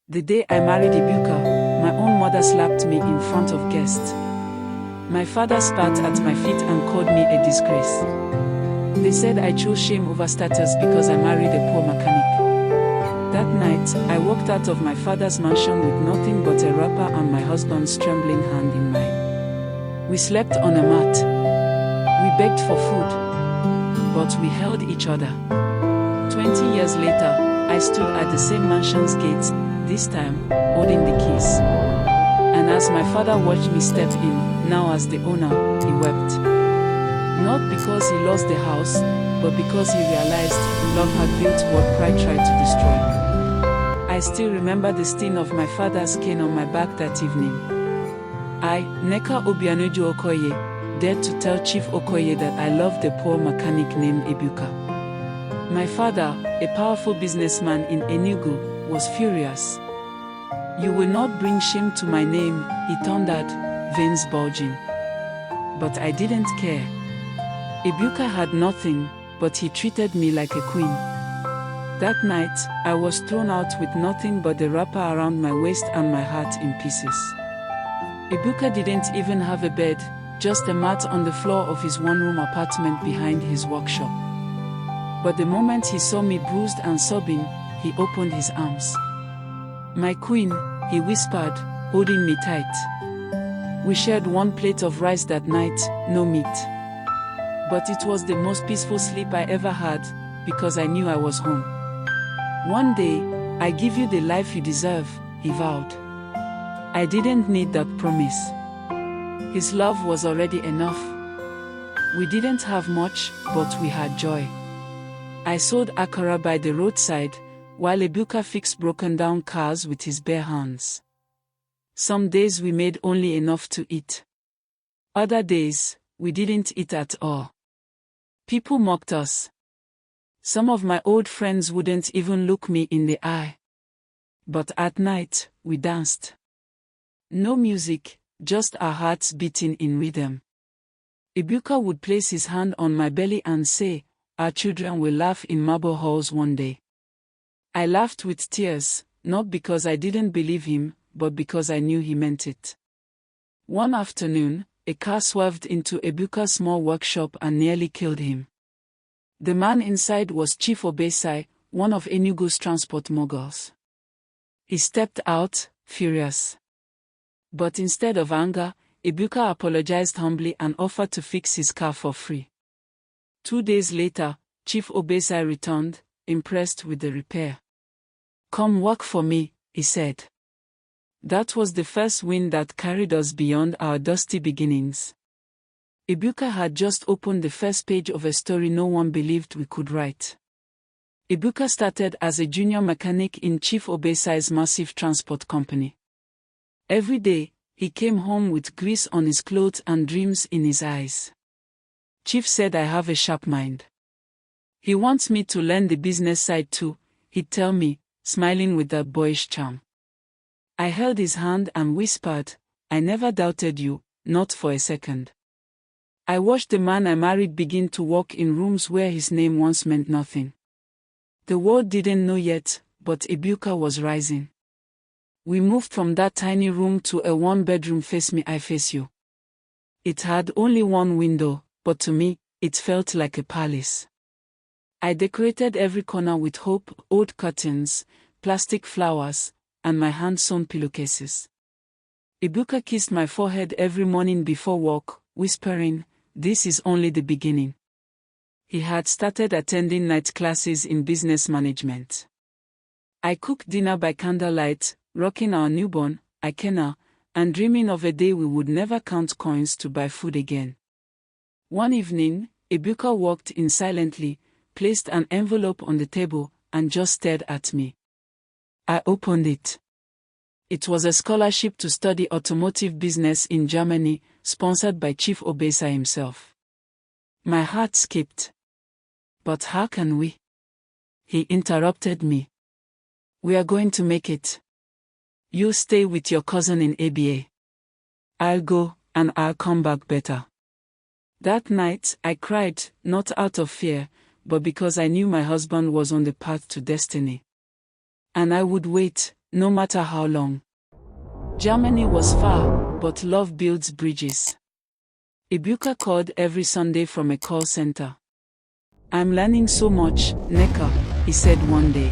The day I married Ebuka, my own mother slapped me in front of guests. My father spat at my feet and called me a disgrace. They said I chose shame over status because I married a poor mechanic. That night, I walked out of my father's mansion with nothing but a wrapper and my husband's trembling hand in mine. We slept on a mat. We begged for food. But we held each other. 20 years later, I stood at the same mansion's gates, this time, holding the keys. And as my father watched me step in, now as the owner, he wept. Not because he lost the house, but because he realized love had built what pride tried to destroy. I still remember the sting of my father's cane on my back that evening. I, Nneka Okoye, dared to tell Chief Okoye that I loved the poor mechanic named Ebuka. My father, a powerful businessman in Enugu, was furious. "You will not bring shame to my name," he thundered, veins bulging. But I didn't care. Ebuka had nothing, but he treated me like a queen. That night, I was thrown out with nothing but the wrapper around my waist and my heart in pieces. Ebuka didn't even have a bed, just a mat on the floor of his one-room apartment behind his workshop. But the moment he saw me bruised and sobbing, he opened his arms. "My queen," he whispered, holding me tight. We shared one plate of rice that night, no meat. But it was the most peaceful sleep I ever had, because I knew I was home. "One day, I give you the life you deserve," he vowed. I didn't need that promise. His love was already enough. We didn't have much, but we had joy. I sold akara by the roadside, while Ebuka fixed broken-down cars with his bare hands. Some days we made only enough to eat. Other days, we didn't eat at all. People mocked us. Some of my old friends wouldn't even look me in the eye. But at night, we danced. No music, just our hearts beating in rhythm. Ebuka would place his hand on my belly and say, "Our children will laugh in marble halls one day." I laughed with tears, not because I didn't believe him, but because I knew he meant it. One afternoon, a car swerved into Ebuka's small workshop and nearly killed him. The man inside was Chief Obesai, one of Enugu's transport moguls. He stepped out, furious. But instead of anger, Ebuka apologized humbly and offered to fix his car for free. 2 days later, Chief Obesai returned, impressed with the repair. "Come work for me," he said. That was the first win that carried us beyond our dusty beginnings. Ebuka had just opened the first page of a story no one believed we could write. Ebuka started as a junior mechanic in Chief Obesai's massive transport company. Every day, he came home with grease on his clothes and dreams in his eyes. "Chief said I have a sharp mind. He wants me to learn the business side too," he'd tell me, smiling with that boyish charm. I held his hand and whispered, "I never doubted you, not for a second." I watched the man I married begin to walk in rooms where his name once meant nothing. The world didn't know yet, but Ebuka was rising. We moved from that tiny room to a one-bedroom face me I face you. It had only one window, but to me, it felt like a palace. I decorated every corner with hope, old curtains, plastic flowers, and my hand-sewn pillowcases. Ebuka kissed my forehead every morning before work, whispering, "This is only the beginning." He had started attending night classes in business management. I cooked dinner by candlelight, rocking our newborn, Ikena, and dreaming of a day we would never count coins to buy food again. One evening, Ebuka walked in silently, placed an envelope on the table, and just stared at me. I opened it. It was a scholarship to study automotive business in Germany, sponsored by Chief Obesai himself. My heart skipped. "But how can we?" He interrupted me. "We are going to make it. You stay with your cousin in ABA. I'll go, and I'll come back better." That night, I cried, not out of fear, but because I knew my husband was on the path to destiny. And I would wait, no matter how long. Germany was far, but love builds bridges. Ebuka called every Sunday from a call center. I'm learning so much, Nneka, he said one day.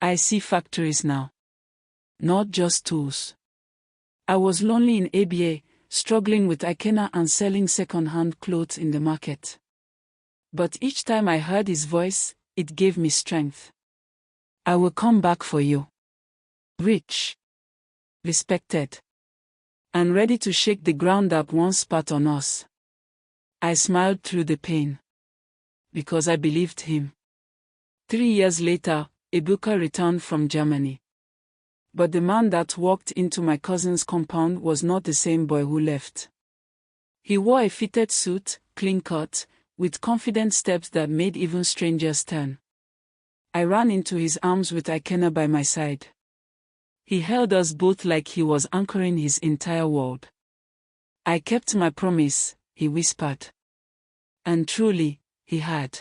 I see factories now. Not just tools. I was lonely in ABA, struggling with Ikena and selling second-hand clothes in the market. But each time I heard his voice, it gave me strength. I will come back for you. Rich. Respected. And ready to shake the ground that once spat on us. I smiled through the pain. Because I believed him. 3 years later, Ebuka returned from Germany. But the man that walked into my cousin's compound was not the same boy who left. He wore a fitted suit, clean-cut, with confident steps that made even strangers turn. I ran into his arms with Ikena by my side. He held us both like he was anchoring his entire world. I kept my promise, he whispered. And truly, he had.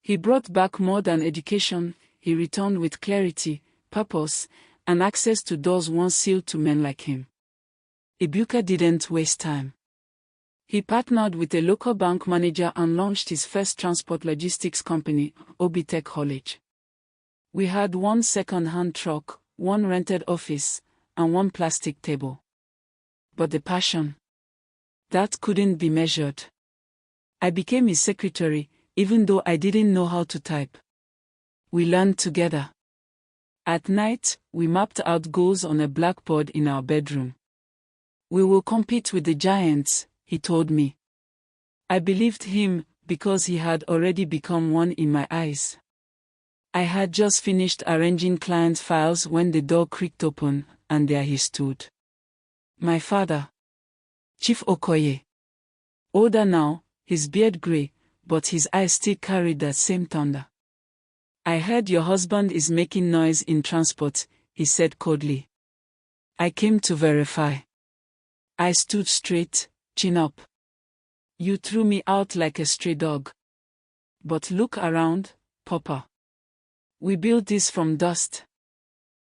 He brought back more than education, he returned with clarity, purpose, and access to doors once sealed to men like him. Ebuka didn't waste time. He partnered with a local bank manager and launched his first transport logistics company, Obitech Haulage. We had one second-hand truck, one rented office, and one plastic table. But the passion, that couldn't be measured. I became his secretary, even though I didn't know how to type. We learned together. At night, we mapped out goals on a blackboard in our bedroom. We will compete with the giants, he told me. I believed him, because he had already become one in my eyes. I had just finished arranging client files when the door creaked open, and there he stood. My father. Chief Okoye. Older now, his beard gray, but his eyes still carried that same thunder. I heard your husband is making noise in transport, he said coldly. I came to verify. I stood straight, chin up. You threw me out like a stray dog. But look around, Papa. We built this from dust.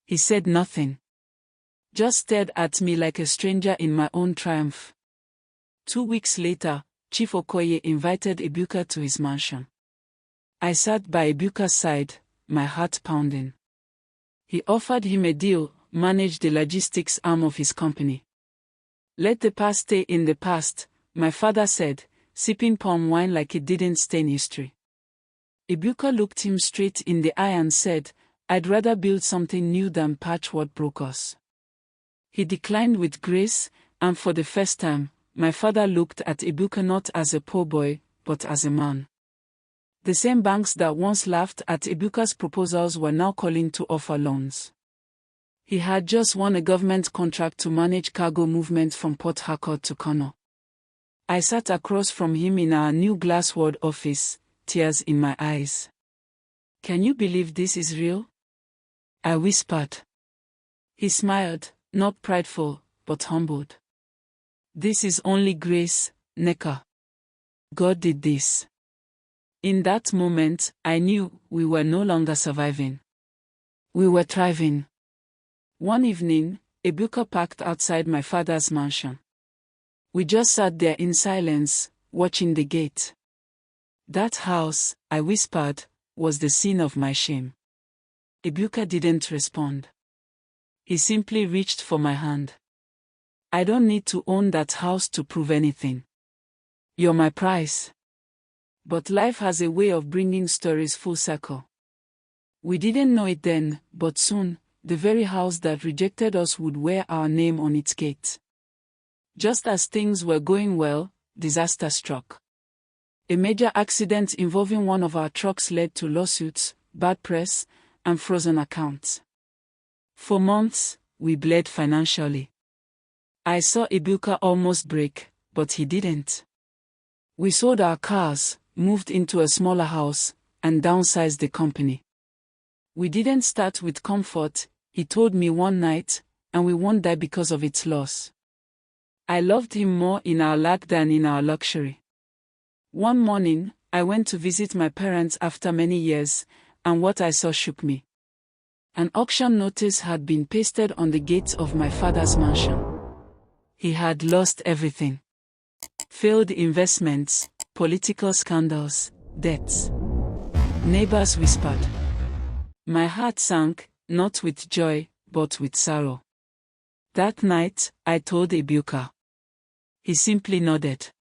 He said nothing. Just stared at me like a stranger in my own triumph. 2 weeks later, Chief Okoye invited Ebuka to his mansion. I sat by Ebuka's side, my heart pounding. He offered him a deal, manage the logistics arm of his company. Let the past stay in the past, my father said, sipping palm wine like it didn't stain history. Ebuka looked him straight in the eye and said, I'd rather build something new than patch what broke us. He declined with grace, and for the first time, my father looked at Ebuka not as a poor boy, but as a man. The same banks that once laughed at Ebuka's proposals were now calling to offer loans. He had just won a government contract to manage cargo movement from Port Harcourt to Kano. I sat across from him in our new glass-walled office, tears in my eyes. Can you believe this is real? I whispered. He smiled, not prideful, but humbled. This is only grace, Nneka. God did this. In that moment, I knew we were no longer surviving. We were thriving. One evening, Ebuka parked outside my father's mansion. We just sat there in silence, watching the gate. That house, I whispered, was the scene of my shame. Ebuka didn't respond. He simply reached for my hand. I don't need to own that house to prove anything. You're my prize. But life has a way of bringing stories full circle. We didn't know it then, but soon, the very house that rejected us would wear our name on its gate. Just as things were going well, disaster struck. A major accident involving one of our trucks led to lawsuits, bad press, and frozen accounts. For months, we bled financially. I saw Ebuka almost break, but he didn't. We sold our cars, moved into a smaller house, and downsized the company. We didn't start with comfort, he told me one night, and we won't die because of its loss. I loved him more in our lack than in our luxury. One morning, I went to visit my parents after many years, and what I saw shook me. An auction notice had been pasted on the gates of my father's mansion. He had lost everything. Failed investments, political scandals, debts. Neighbors whispered. My heart sank, not with joy, but with sorrow. That night, I told Ebuka. He simply nodded.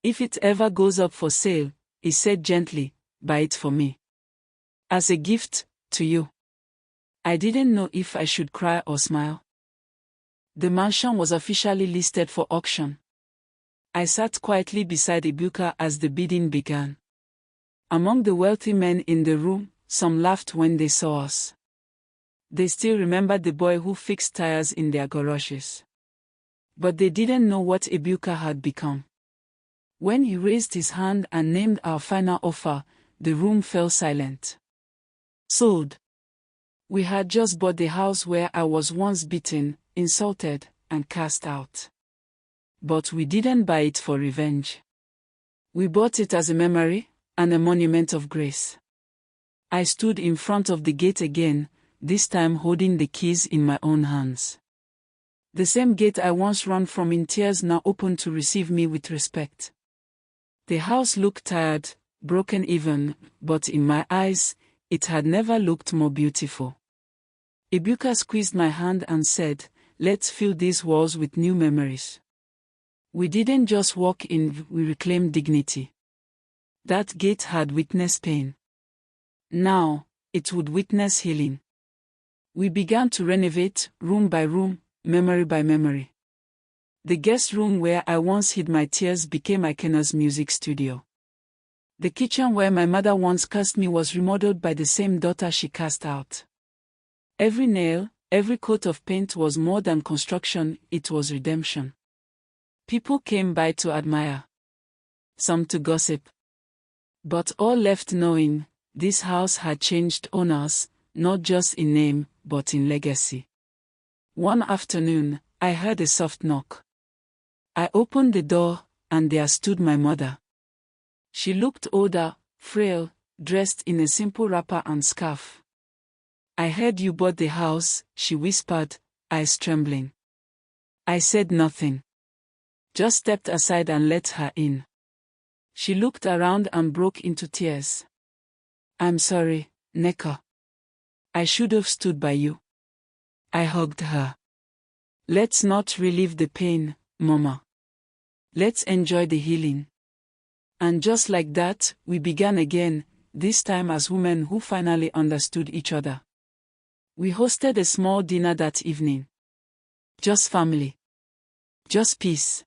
If it ever goes up for sale, he said gently, buy it for me. As a gift, to you. I didn't know if I should cry or smile. The mansion was officially listed for auction. I sat quietly beside Ebuka as the bidding began. Among the wealthy men in the room, some laughed when they saw us. They still remembered the boy who fixed tires in their garages. But they didn't know what Ebuka had become. When he raised his hand and named our final offer, the room fell silent. Sold. We had just bought the house where I was once beaten, insulted, and cast out. But we didn't buy it for revenge. We bought it as a memory, and a monument of grace. I stood in front of the gate again, this time holding the keys in my own hands. The same gate I once ran from in tears now opened to receive me with respect. The house looked tired, broken even, but in my eyes, it had never looked more beautiful. Ebuka squeezed my hand and said, let's fill these walls with new memories. We didn't just walk in, we reclaimed dignity. That gate had witnessed pain. Now, it would witness healing. We began to renovate, room by room, memory by memory. The guest room where I once hid my tears became Ikena's music studio. The kitchen where my mother once cursed me was remodeled by the same daughter she cast out. Every nail, every coat of paint was more than construction, it was redemption. People came by to admire. Some to gossip. But all left knowing, this house had changed owners, not just in name, but in legacy. One afternoon, I heard a soft knock. I opened the door, and there stood my mother. She looked older, frail, dressed in a simple wrapper and scarf. I heard you bought the house, she whispered, eyes trembling. I said nothing. Just stepped aside and let her in. She looked around and broke into tears. I'm sorry, Nneka. I should have stood by you. I hugged her. Let's not relive the pain, Mama. Let's enjoy the healing. And just like that, we began again, this time as women who finally understood each other. We hosted a small dinner that evening. Just family. Just peace.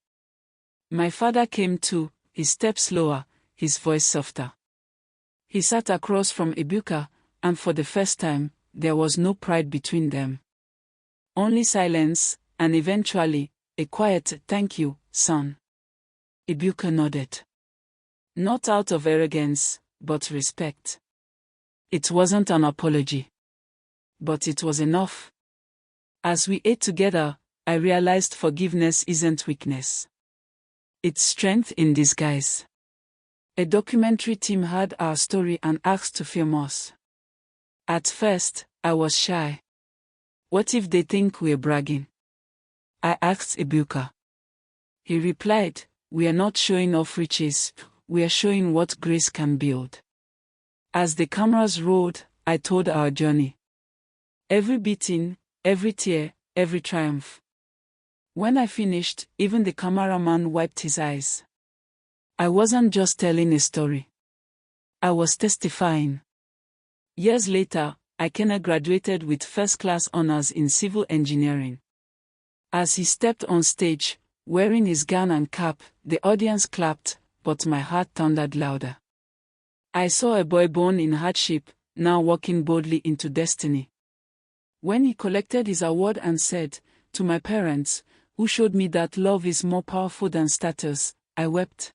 My father came too, his step slower, his voice softer. He sat across from Ebuka, and for the first time, there was no pride between them. Only silence, and eventually, a quiet thank you, son. Ebuka nodded. Not out of arrogance, but respect. It wasn't an apology. But it was enough. As we ate together, I realized forgiveness isn't weakness. It's strength in disguise. A documentary team heard our story and asked to film us. At first, I was shy. What if they think we're bragging? I asked Ebuka. He replied, we are not showing off riches, we are showing what grace can build. As the cameras rolled, I told our journey. Every beating, every tear, every triumph. When I finished, even the cameraman wiped his eyes. I wasn't just telling a story. I was testifying. Years later, Nneka graduated with first-class honors in civil engineering. As he stepped on stage, wearing his gown and cap, the audience clapped, but my heart thundered louder. I saw a boy born in hardship, now walking boldly into destiny. When he collected his award and said, to my parents, who showed me that love is more powerful than status, I wept.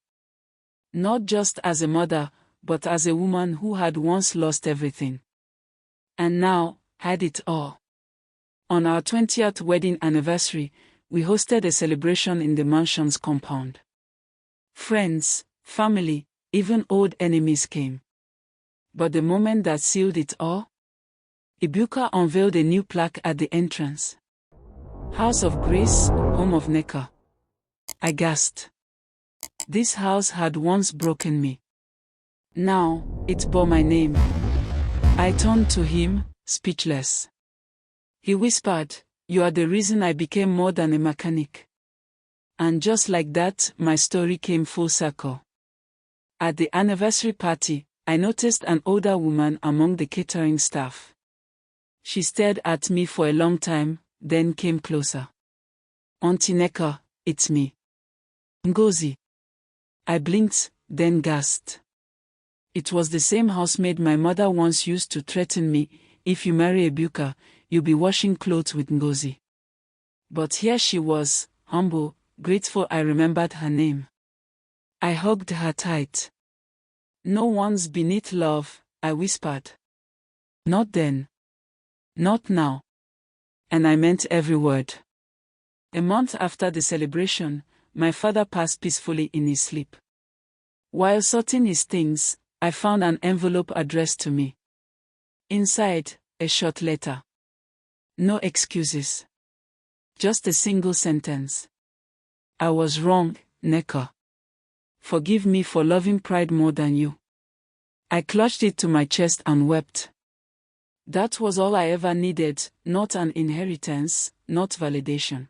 Not just as a mother, but as a woman who had once lost everything. And now, had it all. On our 20th wedding anniversary, we hosted a celebration in the mansion's compound. Friends, family, even old enemies came. But the moment that sealed it all? Ebuka unveiled a new plaque at the entrance. House of Grace, home of Nneka. I gasped. This house had once broken me. Now, it bore my name. I turned to him, speechless. He whispered, "You are the reason I became more than a mechanic." And just like that, my story came full circle. At the anniversary party, I noticed an older woman among the catering staff. She stared at me for a long time, then came closer. "Auntie Nneka, it's me. Ngozi." I blinked, then gasped. It was the same housemaid my mother once used to threaten me, "If you marry Ebuka, you'll be washing clothes with Ngozi." But here she was, humble, grateful I remembered her name. I hugged her tight. "No one's beneath love," I whispered. "Not then. Not now." And I meant every word. A month after the celebration, my father passed peacefully in his sleep. While sorting his things, I found an envelope addressed to me. Inside, a short letter. No excuses. Just a single sentence. "I was wrong, Nneka. Forgive me for loving pride more than you." I clutched it to my chest and wept. That was all I ever needed, not an inheritance, not validation.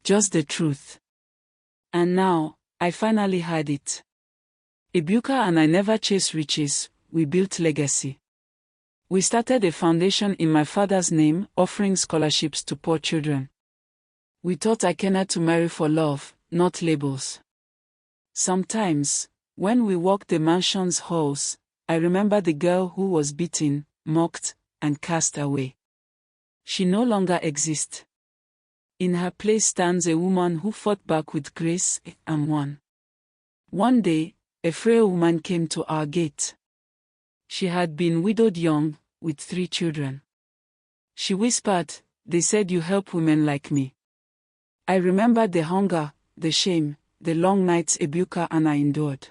Just the truth. And now, I finally had it. Ebuka and I never chased riches, we built legacy. We started a foundation in my father's name, offering scholarships to poor children. We taught Akena to marry for love, not labels. Sometimes, when we walked the mansion's halls, I remember the girl who was beaten, mocked, and cast away. She no longer exists. In her place stands a woman who fought back with grace and won. One day, a frail woman came to our gate. She had been widowed young, with 3 children. She whispered, "They said you help women like me." I remembered the hunger, the shame, the long nights Ebuka and I endured.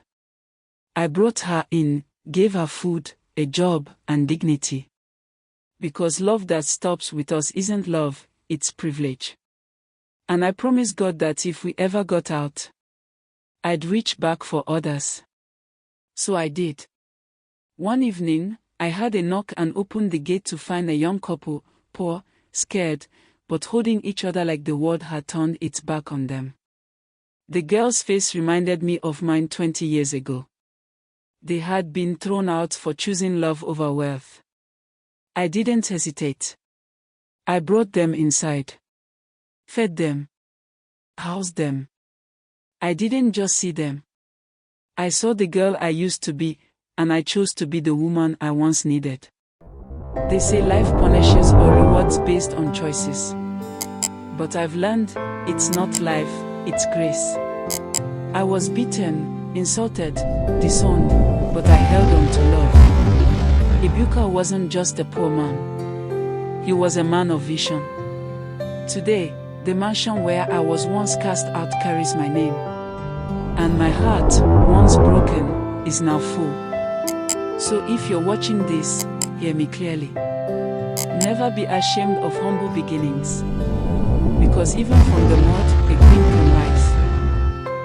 I brought her in, gave her food, a job, and dignity. Because love that stops with us isn't love, it's privilege. And I promised God that if we ever got out, I'd reach back for others. So I did. One evening, I heard a knock and opened the gate to find a young couple, poor, scared, but holding each other like the world had turned its back on them. The girl's face reminded me of mine 20 years ago. They had been thrown out for choosing love over wealth. I didn't hesitate. I brought them inside. Fed them. Housed them. I didn't just see them. I saw the girl I used to be, and I chose to be the woman I once needed. They say life punishes or rewards based on choices. But I've learned, it's not life, it's grace. I was beaten, insulted, disowned, but I held on to love. Ebuka wasn't just a poor man. He was a man of vision. Today, the mansion where I was once cast out carries my name. And my heart, once broken, is now full. So if you're watching this, hear me clearly. Never be ashamed of humble beginnings. Because even from the mud,